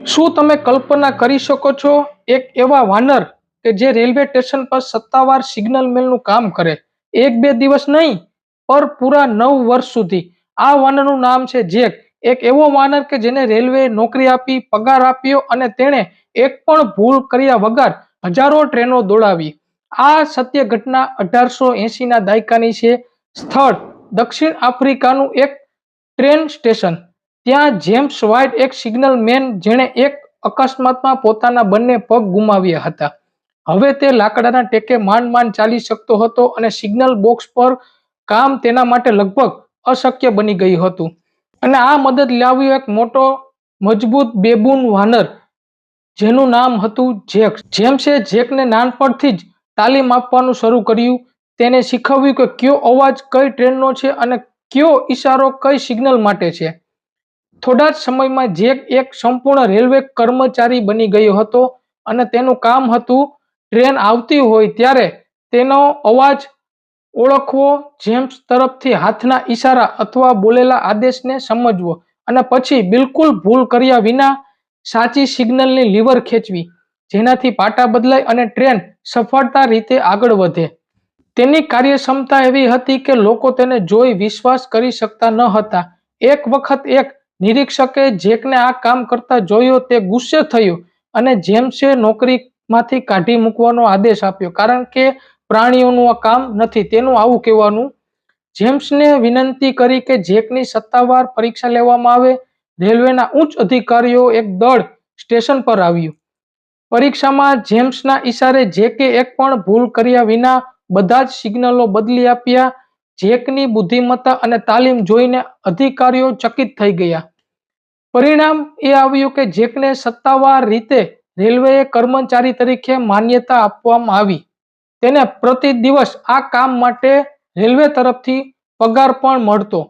શું તમે કલ્પના કરી શકો છો એક એવા વાનર કે જે રેલવે સ્ટેશન પર સત્તાવાર સિગ્નલ મેનનું કામ કરે? એક બે દિવસ નહીં, પર પૂરા 9 વર્ષ સુધી. આ વાનરનું નામ છે જેક. એક એવો વાનર કે જેને રેલવે નોકરી આપી, પગાર આપ્યો અને તેણે એક પણ ભૂલ કર્યા વગર હજારો ટ્રેનો દોડાવી. આ સત્ય ઘટના 1880ના દાયકાની છે. સ્થળ દક્ષિણ આફ્રિકાનું એક ટ્રેન સ્ટેશન. ત્યાં જેમ્સ વ્હાઇટ એક સિગ્નલ મેન જેણે એક અકસ્માતમાં પોતાના બંને પગ ગુમાવ્યા હતા. હવે તે લાકડાના ટેકે માંડ ચાલી શકતો હતો અને સિગ્નલ બોક્સ પર કામ તેના માટે લગભગ અશક્ય બની ગયું હતું. અને આ મદદ લાવ્યો એક મોટો મજબૂત બેબૂન વાનર જેનું નામ હતું જેક. જેમ્સે જેકને નાનપણથી જ તાલીમ આપવાનું શરૂ કર્યું. તેને શીખવ્યું કે કયો અવાજ કઈ ટ્રેનનો છે અને કયો ઈશારો કઈ સિગ્નલ માટે છે. થોડા જ સમયમાં જેક એક સંપૂર્ણ રેલવે કર્મચારી બની ગયો હતો અને તેનું કામ હતું ટ્રેન આવતી હોય ત્યારે તેનો અવાજ ઓળખવો, જેમ્સ તરફથી હાથના ઈશારા અથવા બોલેલા આદેશને સમજવો અને પછી બિલકુલ ભૂલ કર્યા વિના સાચી સિગ્નલની લીવર ખેંચવી, જેનાથી પાટા બદલાય અને ટ્રેન સફળતા રીતે આગળ વધે. તેની કાર્યક્ષમતા એવી હતી કે લોકો તેને જોઈ વિશ્વાસ કરી શકતા ન હતા. એક વખત એક નિરીક્ષકે જેકને આ કામ કરતા જોયો. તે ગુસ્સે થયો અને જેમ્સે નોકરીમાંથી કાઢી મૂકવાનો આદેશ આપ્યો, કારણ કે પ્રાણીઓનું આ કામ નથી, તેનું આવું કહેવાનું. જેમ્સને વિનંતી કરી કે જેકની સત્તાવાર પરીક્ષા લેવામાં આવે. રેલવેના ઉચ્ચ અધિકારીઓ એક દળ સ્ટેશન પર આવ્યું. પરીક્ષામાં જેમ્સના ઈશારે જેકે એક પણ ભૂલ કર્યા વિના બધા જ સિગ્નલો બદલી આપ્યા. જેકની બુદ્ધિમત્તા અને તાલીમ જોઈને અધિકારીઓ ચકિત થઈ ગયા. પરિણામ એ આવ્યું કે જેકને સત્તાવાર રીતે રેલવે કર્મચારી તરીકે માન્યતા આપવામાં આવી. તેને પ્રતિ દિવસ આ કામ માટે રેલવે તરફથી પગાર પણ મળતો.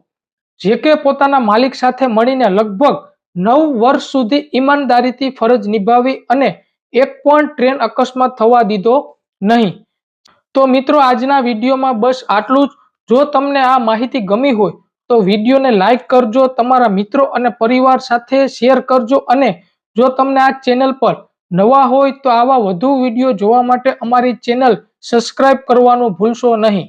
જેકે પોતાના માલિક સાથે મળીને લગભગ 9 વર્ષ સુધી ઈમાનદારીથી ફરજ નિભાવી અને એક પણ ટ્રેન અકસ્માત થવા દીધો નહીં. તો મિત્રો, આજના વિડીયોમાં બસ આટલું જ. જો તમને આ માહિતી ગમી હોય તો વિડીયોને લાઈક કરજો, તમારા મિત્રો અને પરિવાર સાથે શેર કરજો અને જો તમને આ ચેનલ પર નવા હોય તો આવા વધુ વિડીયો જોવા માટે અમારી ચેનલ સબસ્ક્રાઇબ કરવાનું ભૂલશો નહીં.